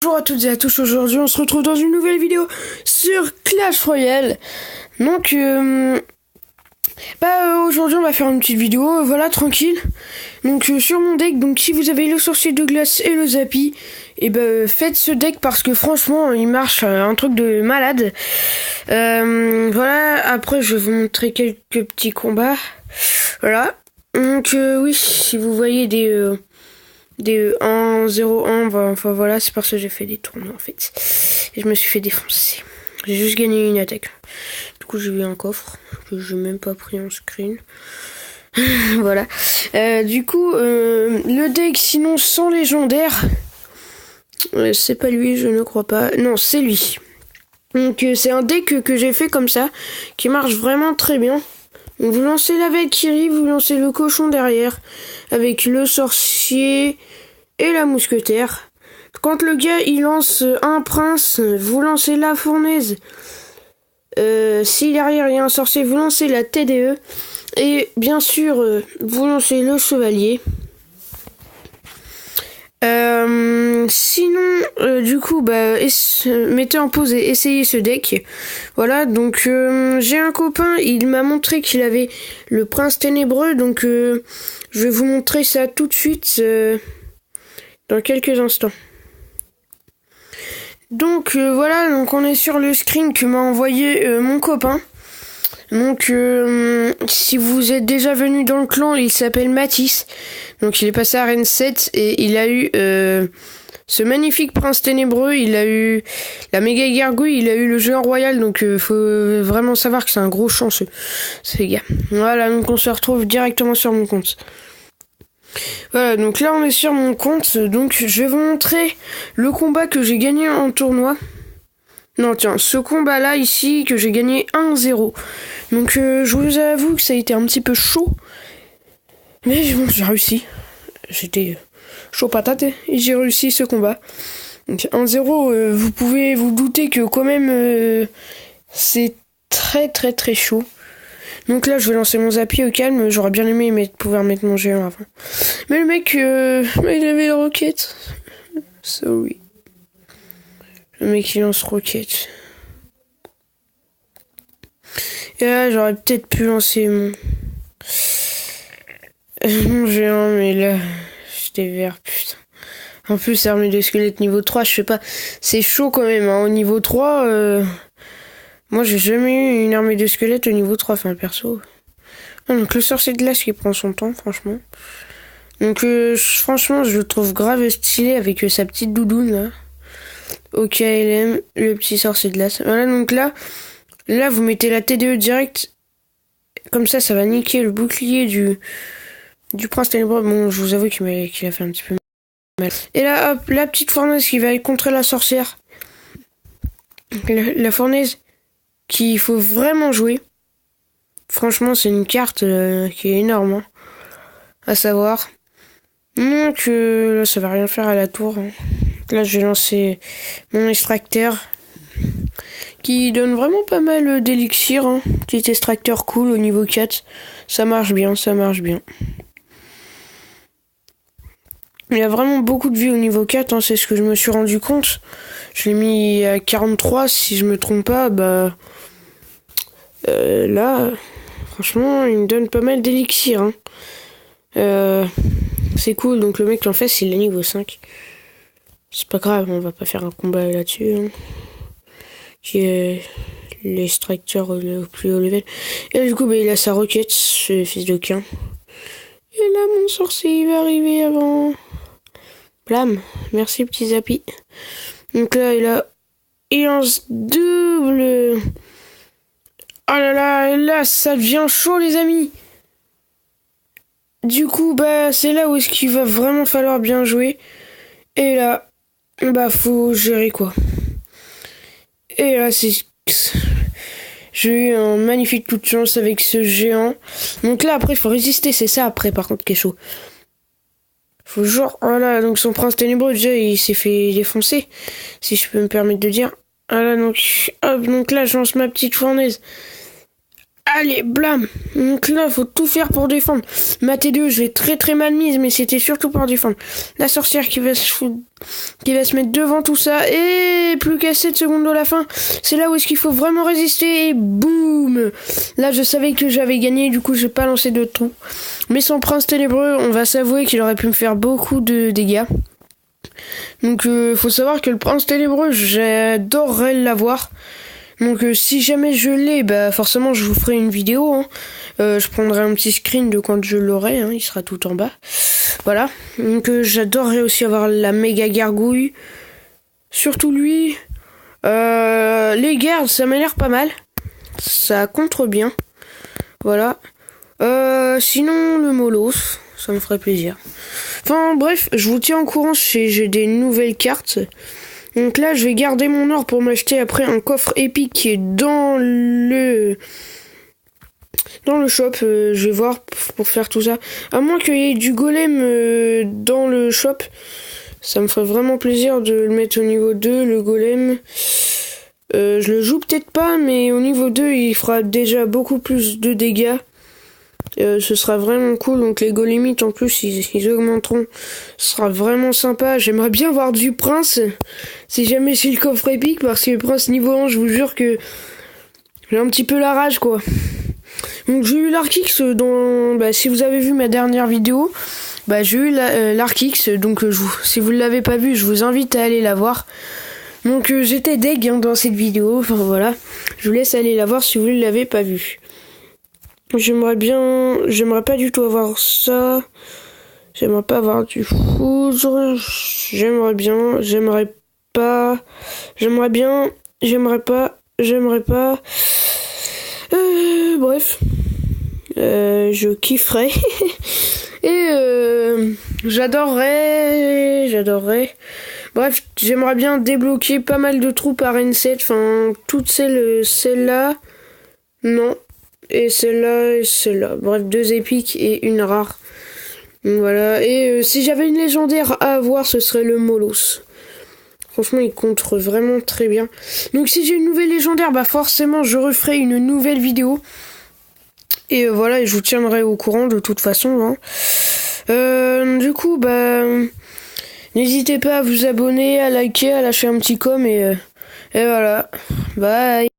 Bonjour à toutes et à tous, aujourd'hui on se retrouve dans une nouvelle vidéo sur Clash Royale. Donc aujourd'hui on va faire une petite vidéo, voilà, tranquille. Donc sur mon deck, donc si vous avez le sorcier de glace et le Zappy, et faites ce deck parce que franchement il marche un truc de malade. Voilà, après je vais vous montrer quelques petits combats. Voilà, donc oui, si vous voyez des 1, 0, 1, enfin voilà, c'est parce que j'ai fait des tournois en fait. Et je me suis fait défoncer. J'ai juste gagné une attaque. Du coup j'ai eu un coffre que j'ai même pas pris en screen. Voilà. Du coup, le deck sinon sans légendaire, c'est pas lui, je ne crois pas. Non, c'est lui. Donc c'est un deck que j'ai fait comme ça, qui marche vraiment très bien. Donc vous lancez la Valkyrie, vous lancez le cochon derrière, avec le sorcier et la mousquetaire. Quand le gars il lance un prince, vous lancez la fournaise. Si derrière il y a un sorcier, vous lancez la TDE. Et bien sûr, vous lancez le chevalier. Sinon, du coup, mettez en pause et essayez ce deck. Voilà, donc j'ai un copain, il m'a montré qu'il avait le prince ténébreux, donc je vais vous montrer ça tout de suite dans quelques instants. Donc voilà, donc on est sur le screen que m'a envoyé mon copain. Donc si vous êtes déjà venu dans le clan, il s'appelle Mathis. Donc il est passé à Rennes 7 et il a eu ce magnifique prince ténébreux, il a eu la méga gargouille, il a eu le géant royal, donc faut vraiment savoir que c'est un gros chanceux, ce gars. Voilà, donc on se retrouve directement sur mon compte. Voilà, donc là on est sur mon compte, donc je vais vous montrer le combat que j'ai gagné en tournoi. Non tiens, ce combat là ici que j'ai gagné 1-0. Donc je vous avoue que ça a été un petit peu chaud. Mais bon, j'ai réussi. J'étais chaud patate et j'ai réussi ce combat. Donc 1-0, vous pouvez vous douter que quand même c'est très très très chaud. Donc là je vais lancer mon Zappy au calme. J'aurais bien aimé pouvoir mettre mon géant avant. Mais le mec, il avait la roquette. Sorry. Le mec il lance roquette. Et là j'aurais peut-être pu lancer mon géant, mais là j'étais vert, putain. En plus armée de squelette niveau 3, je sais pas, c'est chaud quand même, hein. Au niveau 3, moi j'ai jamais eu une armée de squelette au niveau 3, enfin perso. Ah, donc le sorcier de glace qui prend son temps, franchement. Donc franchement je le trouve grave stylé avec sa petite doudoune là. Ok, LM, le petit sorcier de glace. Voilà, donc là vous mettez la TDE direct. Comme ça va niquer le bouclier du prince ténébreux. Bon, je vous avoue qu'il a fait un petit peu mal. Et là, hop, la petite fournaise qui va aller contrer la sorcière. La fournaise qu'il faut vraiment jouer. Franchement, c'est une carte qui est énorme, hein, à savoir. Donc là, ça va rien faire à la tour, hein. Là, je vais lancer mon extracteur qui donne vraiment pas mal d'élixir, hein. Petit extracteur cool au niveau 4. Ça marche bien, ça marche bien. Il y a vraiment beaucoup de vie au niveau 4, hein, c'est ce que je me suis rendu compte. Je l'ai mis à 43, si je me trompe pas, là, franchement, il me donne pas mal d'élixir, hein. C'est cool, donc le mec en face, il est niveau 5. C'est pas grave, on va pas faire un combat là-dessus, hein, qui est l'extracteur le plus haut level. Et là, du coup, il a sa roquette, ce fils de quin. Et là, mon sorcier, il va arriver avant. Blam, merci petit Zappy. Donc là, il lance double. Oh là, ça devient chaud, les amis. Du coup, c'est là où est-ce qu'il va vraiment falloir bien jouer. Et là, faut gérer quoi. Et là, j'ai eu un magnifique coup de chance avec ce géant. Donc là, après, il faut résister. C'est ça, après, par contre, qui est chaud. Faut genre... Voilà, donc son prince ténébreux, déjà, il s'est fait défoncer. Si je peux me permettre de dire. Voilà, donc... Hop, donc là, je lance ma petite fournaise. Allez, blam. Donc là, faut tout faire pour défendre. Ma T2, je l'ai très très mal mise, mais c'était surtout pour défendre. La sorcière qui va se mettre devant tout ça. Et plus qu'à 7 secondes de la fin. C'est là où est-ce qu'il faut vraiment résister. Et boum. Là, je savais que j'avais gagné, du coup, j'ai pas lancé de trou. Mais sans Prince Ténébreux, on va s'avouer qu'il aurait pu me faire beaucoup de dégâts. Donc, faut savoir que le Prince Ténébreux, j'adorerais l'avoir. Donc si jamais je l'ai, bah forcément je vous ferai une vidéo. Hein. Je prendrai un petit screen de quand je l'aurai, hein, il sera tout en bas. Voilà. Donc j'adorerais aussi avoir la méga gargouille. Surtout lui. Les gardes, ça m'a l'air pas mal. Ça contre bien. Voilà. Sinon le Molos, ça me ferait plaisir. Enfin bref, je vous tiens au courant si j'ai des nouvelles cartes. Donc là, je vais garder mon or pour m'acheter après un coffre épique qui est dans le shop. Je vais voir pour faire tout ça. À moins qu'il y ait du golem dans le shop. Ça me ferait vraiment plaisir de le mettre au niveau 2, le golem. Je le joue peut-être pas, mais au niveau 2, il fera déjà beaucoup plus de dégâts. Ce sera vraiment cool, donc les golémites en plus ils augmenteront, ce sera vraiment sympa. J'aimerais bien voir du prince si jamais c'est le coffre épique, parce que le prince niveau 1, je vous jure que j'ai un petit peu la rage quoi. Donc j'ai eu l'Arkix dans, si vous avez vu ma dernière vidéo, j'ai eu l'Arkix, donc si vous ne l'avez pas vu, je vous invite à aller la voir. Donc j'étais deg dans cette vidéo, enfin voilà, je vous laisse aller la voir si vous ne l'avez pas vu. J'aimerais pas du tout avoir ça. J'aimerais pas avoir du foudre. J'aimerais pas. Bref. Je kifferais. Et j'adorerais. Bref, j'aimerais bien débloquer pas mal de troupes à Arène 7. Enfin, toutes celles-là. Non. Et celle-là. Bref, 2 épiques et une rare. Voilà. Et si j'avais une légendaire à avoir, ce serait le Molos. Franchement, il contre vraiment très bien. Donc si j'ai une nouvelle légendaire, forcément, je referai une nouvelle vidéo. Et voilà, et je vous tiendrai au courant de toute façon. Hein. Du coup, n'hésitez pas à vous abonner, à liker, à lâcher un petit com. Et voilà. Bye.